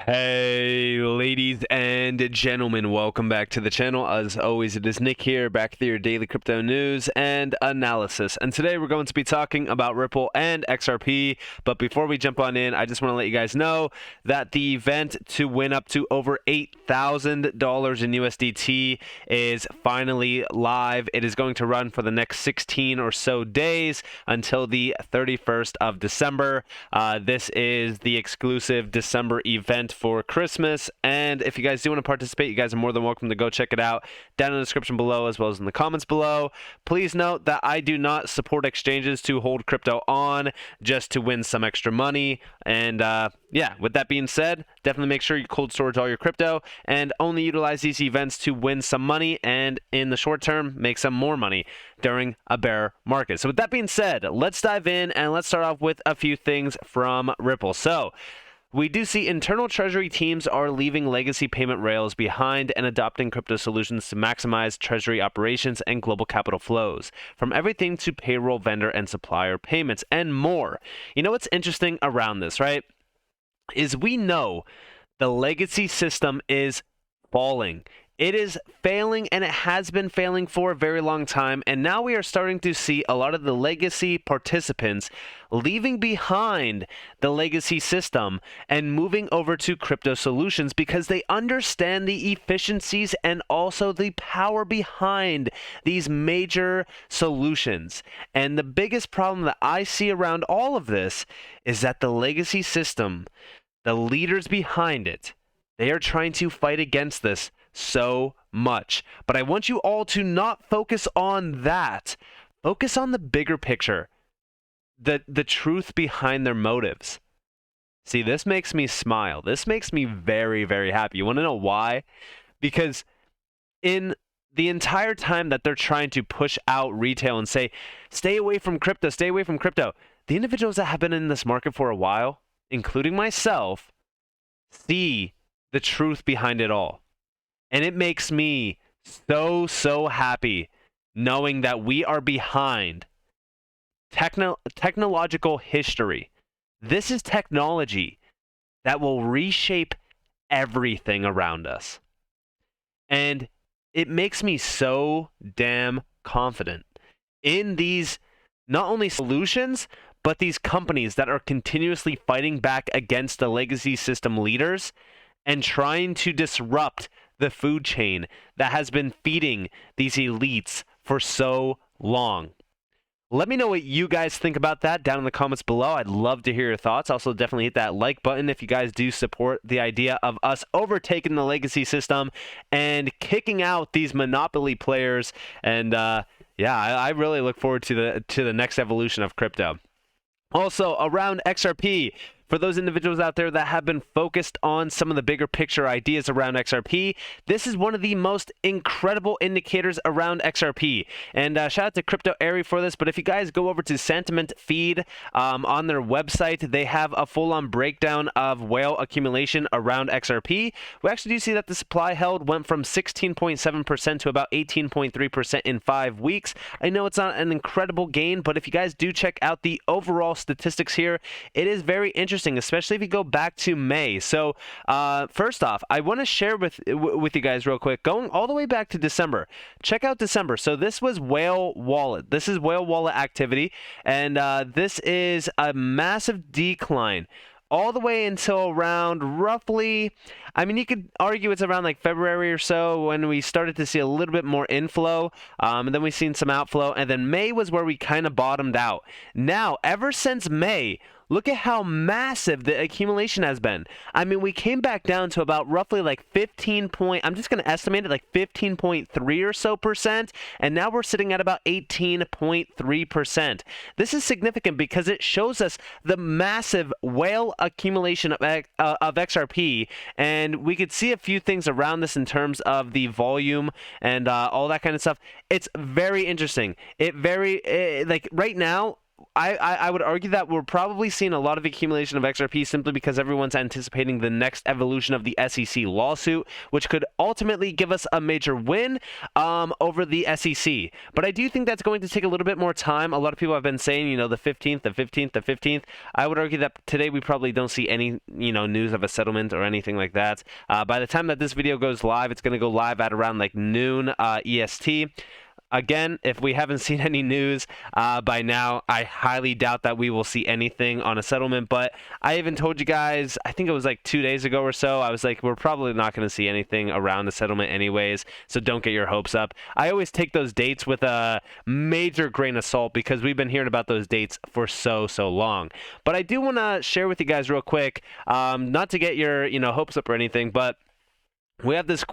Hey, ladies and gentlemen, welcome back to the channel. As always, it is Nick here, back with your daily crypto news and analysis. And today we're going to be talking about Ripple and XRP. But before we jump on in, I just want to let you guys know that the event to win up to over $8,000 in USDT is finally live. It is going to run for the next 16 or so days until the 31st of December. This is the exclusive December event for Christmas, and if you guys do want to participate, you guys are more than welcome to go check it out down in the description below as well as in the comments below. Please note that I do not support exchanges to hold crypto on just to win some extra money. And yeah, with that being said, definitely make sure you cold storage all your crypto and only utilize these events to win some money and in the short term make some more money during a bear market. So with that being said, let's dive in and let's start off with a few things from Ripple. So we do see internal treasury teams are leaving legacy payment rails behind and adopting crypto solutions to maximize treasury operations and global capital flows, from everything to payroll, vendor, and supplier payments, and more. You know what's interesting around this, right? Is we know the legacy system is falling. It is failing, and it has been failing for a very long time, and now we are starting to see a lot of the legacy participants leaving behind the legacy system and moving over to crypto solutions because they understand the efficiencies and also the power behind these major solutions. And the biggest problem that I see around all of this is that the legacy system, the leaders behind it, they are trying to fight against this so much. But I want you all to not focus on that. Focus on the bigger picture, the truth behind their motives. See, this makes me smile. This makes me very, very happy. You want to know why? Because in the entire time that they're trying to push out retail and say, stay away from crypto, stay away from crypto, the individuals that have been in this market for a while, including myself, see the truth behind it all. And it makes me so happy knowing that we are behind technological history. This is technology that will reshape everything around us. And it makes me so damn confident in these not only solutions, but these companies that are continuously fighting back against the legacy system leaders and trying to disrupt the food chain that has been feeding these elites for so long. Let me know what you guys think about that down in the comments below. I'd love to hear your thoughts. Also, definitely hit that like button if you guys do support the idea of us overtaking the legacy system and kicking out these monopoly players. And yeah, I really look forward to the next evolution of crypto. Also, around XRP, for those individuals out there that have been focused on some of the bigger picture ideas around XRP, this is one of the most incredible indicators around XRP. And shout out to Crypto Airy for this, but if you guys go over to Sentiment Feed on their website, they have a full-on breakdown of whale accumulation around XRP. We actually do see that the supply held went from 16.7% to about 18.3% in 5 weeks. I know it's not an incredible gain, but if you guys do check out the overall statistics here, it is very interesting, especially if you go back to May. So first off, I want to share with you guys real quick, going all the way back to December. Check out December. So this was Whale Wallet. This is Whale Wallet activity, and this is a massive decline all the way until around roughly, I mean, you could argue it's around like February or so when we started to see a little bit more inflow, and then we've seen some outflow, and then May was where we kind of bottomed out. Now, ever since May, look at how massive the accumulation has been. I mean, we came back down to about roughly like 15 point, I'm just going to estimate it like 15.3 or so percent, and now we're sitting at about 18.3%. This is significant because it shows us the massive whale accumulation of XRP, and we could see a few things around this in terms of the volume and all that kind of stuff. It's very interesting. Like right now, I would argue that we're probably seeing a lot of accumulation of XRP simply because everyone's anticipating the next evolution of the SEC lawsuit, which could ultimately give us a major win over the SEC. But I do think that's going to take a little bit more time. A lot of people have been saying, you know, the 15th, the 15th, the 15th. I would argue that today we probably don't see any, you know, news of a settlement or anything like that. By the time that this video goes live, it's going to go live at around like noon EST. Again, if we haven't seen any news by now, I highly doubt that we will see anything on a settlement. But I even told you guys, I think it was like 2 days ago or so, I was like, we're probably not going to see anything around the settlement anyways, so don't get your hopes up. I always take those dates with a major grain of salt because we've been hearing about those dates for so long. But I do want to share with you guys real quick, not to get your hopes up or anything, but we have this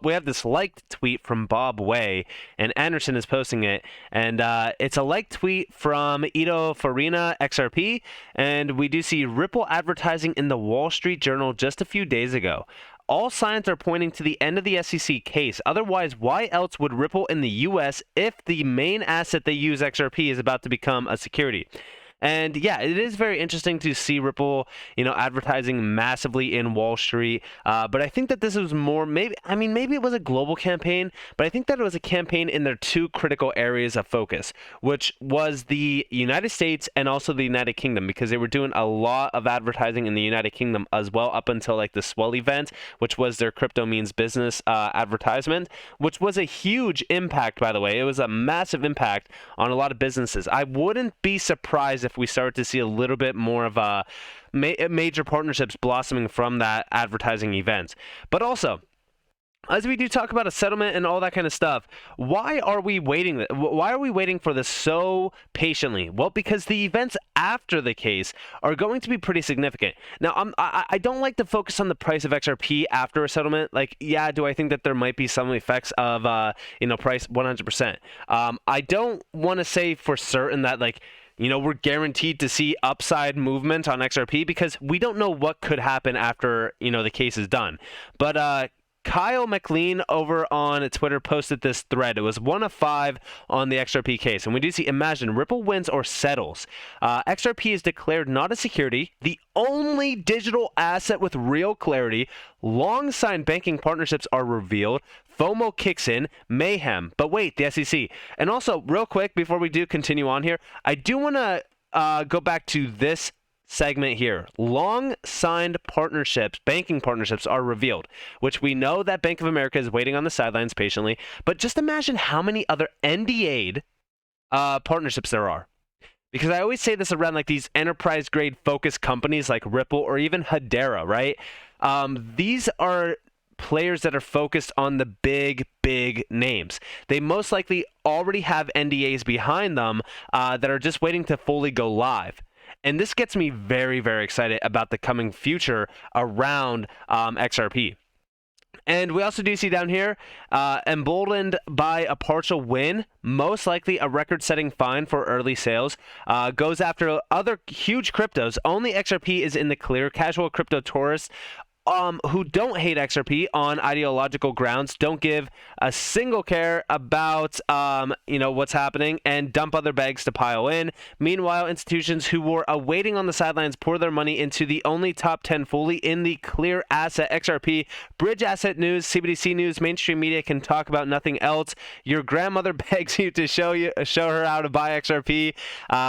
we have this liked tweet from Bob Way, and Anderson is posting it, and it's a liked tweet from Ito Farina XRP, and we do see Ripple advertising in the Wall Street Journal just a few days ago. All signs are pointing to the end of the SEC case. Otherwise, why else would Ripple in the US, if the main asset they use, XRP, is about to become a security? And yeah, it is very interesting to see Ripple, advertising massively in Wall Street. But I think that this was more, maybe it was a global campaign, but I think that it was a campaign in their two critical areas of focus, which was the United States and also the United Kingdom, because they were doing a lot of advertising in the United Kingdom as well, up until like the Swell event, which was their crypto means business advertisement, which was a huge impact, by the way. It was a massive impact on a lot of businesses. I wouldn't be surprised if we start to see a little bit more of a major partnerships blossoming from that advertising event. But also, as we do talk about a settlement and all that kind of stuff, why are we waiting? Why are we waiting for this so patiently? Well, because the events after the case are going to be pretty significant. Now, I don't like to focus on the price of XRP after a settlement. Like, yeah, do I think that there might be some effects of, price? 100%. I don't want to say for certain that, like, we're guaranteed to see upside movement on XRP, because we don't know what could happen after, the case is done. But Kyle McLean over on Twitter posted this thread. It was 1 of 5 on the XRP case. And we do see, imagine, Ripple wins or settles. XRP is declared not a security, the only digital asset with real clarity. Long-signed banking partnerships are revealed. FOMO kicks in, mayhem. But wait, the SEC. And also, real quick, before we do continue on here, I do want to go back to this segment here. Long-signed partnerships, banking partnerships are revealed, which we know that Bank of America is waiting on the sidelines patiently. But just imagine how many other NDA'd partnerships there are. Because I always say this around like these enterprise-grade focused companies like Ripple or even Hedera, right? These are players that are focused on the big names. They most likely already have NDAs behind them that are just waiting to fully go live. And this gets me very excited about the coming future around XRP. And we also do see down here, emboldened by a partial win, most likely a record-setting fine for early sales, goes after other huge cryptos. Only XRP is in the clear. Casual crypto tourists who don't hate XRP on ideological grounds, don't give a single care about, what's happening, and dump other bags to pile in. Meanwhile, institutions who were awaiting on the sidelines pour their money into the only top 10 fully in the clear asset, XRP. Bridge asset news, CBDC news, mainstream media can talk about nothing else. Your grandmother begs you to show her how to buy XRP.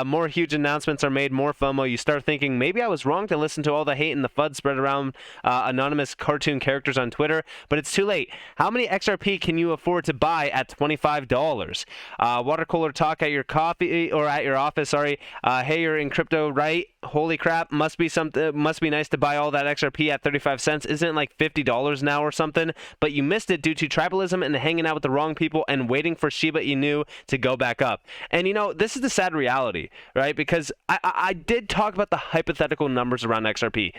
More huge announcements are made, more FOMO. You start thinking, maybe I was wrong to listen to all the hate and the FUD spread around anonymous cartoon characters on Twitter, but it's too late. How many XRP can you afford to buy at $25? Water cooler talk at your coffee or at your office, sorry. Hey, you're in crypto, right? Holy crap, must be nice to buy all that XRP at 35 cents. Isn't it like $50 now or something? But you missed it due to tribalism and hanging out with the wrong people and waiting for Shiba Inu to go back up. And this is the sad reality, right? Because I did talk about the hypothetical numbers around XRP.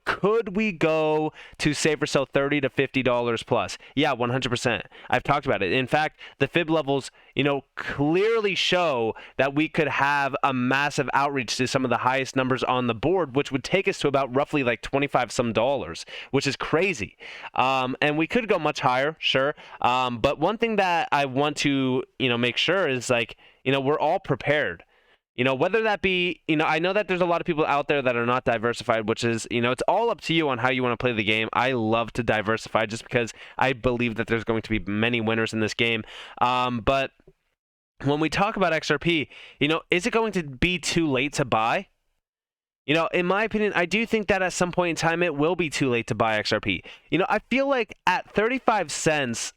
Could we go to save or sell $30 to $50 plus? Yeah, 100%. I've talked about it. In fact, the fib levels, clearly show that we could have a massive outreach to some of the highest numbers on the board, which would take us to about roughly like 25 some dollars, which is crazy. And we could go much higher, sure. But one thing that I want to, make sure is like, we're all prepared. Whether that be, I know that there's a lot of people out there that are not diversified, which is, it's all up to you on how you want to play the game. I love to diversify just because I believe that there's going to be many winners in this game. But when we talk about XRP, is it going to be too late to buy? In my opinion, I do think that at some point in time, it will be too late to buy XRP. I feel like at 35 cents,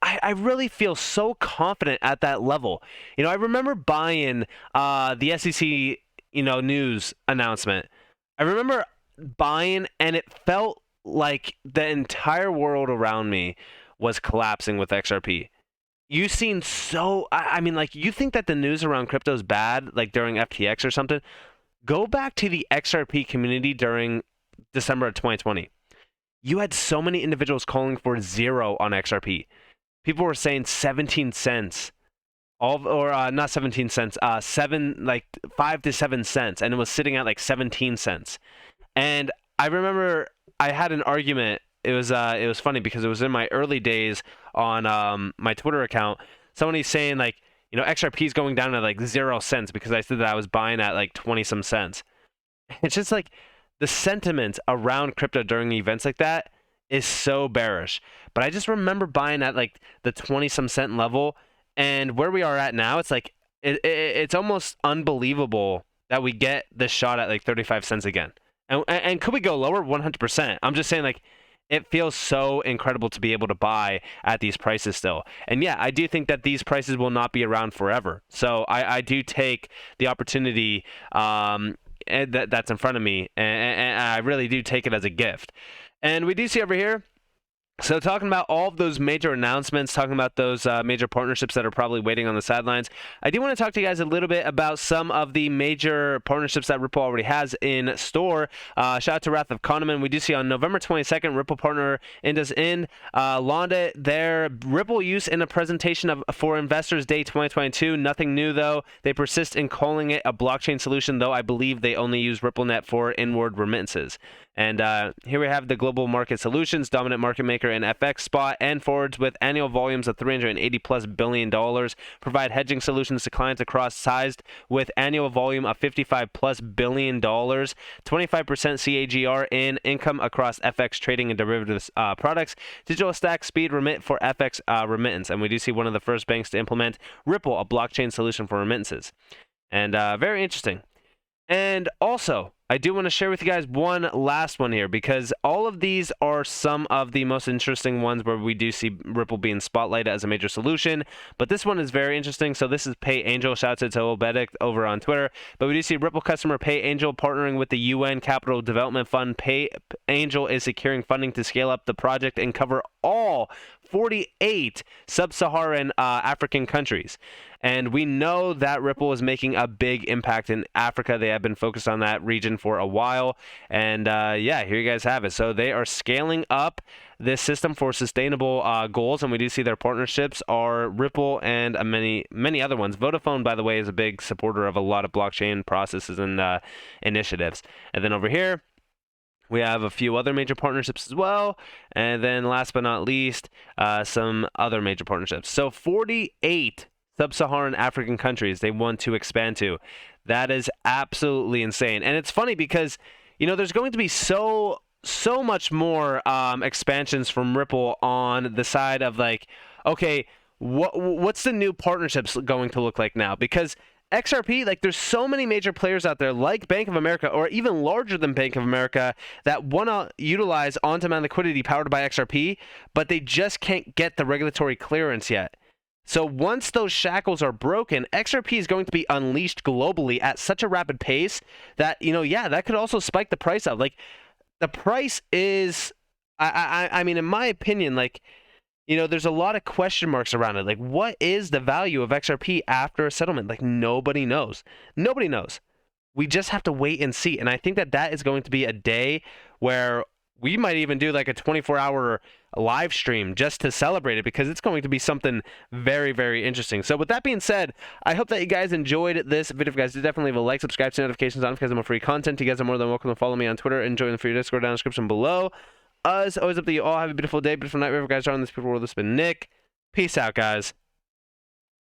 I really feel so confident at that level. I remember buying the SEC, news announcement. I remember buying, and it felt like the entire world around me was collapsing with XRP. You seen so, I mean, like, you think that the news around crypto is bad, like during FTX or something? Go back to the XRP community during December of 2020. You had so many individuals calling for zero on XRP. People were saying 17 cents, not 17 cents, 5 to 7 cents, and it was sitting at like 17 cents. And I remember I had an argument. It was funny because it was in my early days on my Twitter account. Somebody saying like, XRP is going down to like 0 cents because I said that I was buying at like 20 some cents. It's just like the sentiment around crypto during events like that is so bearish. But I just remember buying at like the 20 some cent level, and where we are at now, it's like it's almost unbelievable that we get this shot at like 35 cents again. And could we go lower? 100%. I'm just saying, like, it feels so incredible to be able to buy at these prices still. And yeah, I do think that these prices will not be around forever. So I do take the opportunity that's in front of me, and I really do take it as a gift. And we do see over here, so talking about all of those major announcements, talking about those major partnerships that are probably waiting on the sidelines, I do want to talk to you guys a little bit about some of the major partnerships that Ripple already has in store. Shout out to Wrath of Kahneman. We do see on November 22nd, Ripple partner IndusInd launched their Ripple use in a presentation for Investors Day 2022. Nothing new, though. They persist in calling it a blockchain solution, though I believe they only use RippleNet for inward remittances. And here we have the global market solutions, dominant market maker in FX, spot, and forwards with annual volumes of $380+ billion, provide hedging solutions to clients across sized with annual volume of $55+ billion, 25% CAGR in income across FX trading and derivatives products, digital stack speed remit for FX remittance. And we do see one of the first banks to implement Ripple, a blockchain solution for remittances. And very interesting. And also, I do want to share with you guys one last one here, because all of these are some of the most interesting ones where we do see Ripple being spotlighted as a major solution. But this one is very interesting. So this is Pay Angel. Shout out to Obedic over on Twitter. But we do see Ripple customer Pay Angel partnering with the UN Capital Development Fund. Pay Angel is securing funding to scale up the project and cover all 48 sub-Saharan African countries. And we know that Ripple is making a big impact in Africa. They have been focused on that region for a while. And yeah, here you guys have it. So they are scaling up this system for sustainable goals. And we do see their partnerships are Ripple and many other ones. Vodafone, by the way, is a big supporter of a lot of blockchain processes and initiatives. And then over here, we have a few other major partnerships as well. And then last but not least, some other major partnerships. So 48 sub-Saharan African countries they want to expand to. That is absolutely insane. And it's funny because, there's going to be so much more expansions from Ripple on the side of like, okay, what's the new partnerships going to look like now? Because XRP, like, there's so many major players out there like Bank of America, or even larger than Bank of America, that want to utilize on-demand liquidity powered by XRP, but they just can't get the regulatory clearance yet. So once those shackles are broken, XRP is going to be unleashed globally at such a rapid pace that, yeah, that could also spike the price up. Like, the price is, I mean, in my opinion, like, there's a lot of question marks around it. Like, what is the value of XRP after a settlement? Like, nobody knows. Nobody knows. We just have to wait and see. And I think that is going to be a day where we might even do like a 24-hour live stream just to celebrate it, because it's going to be something very, very interesting. So with that being said, I hope that you guys enjoyed this video. If you guys did, definitely leave a like, subscribe to notifications on because I'm more free content. You guys are more than welcome to follow me on Twitter and join the free Discord down in the description below. As always, up to you all. Have a beautiful day, beautiful night, wherever you guys are on this beautiful world. This has been Nick. Peace out, guys.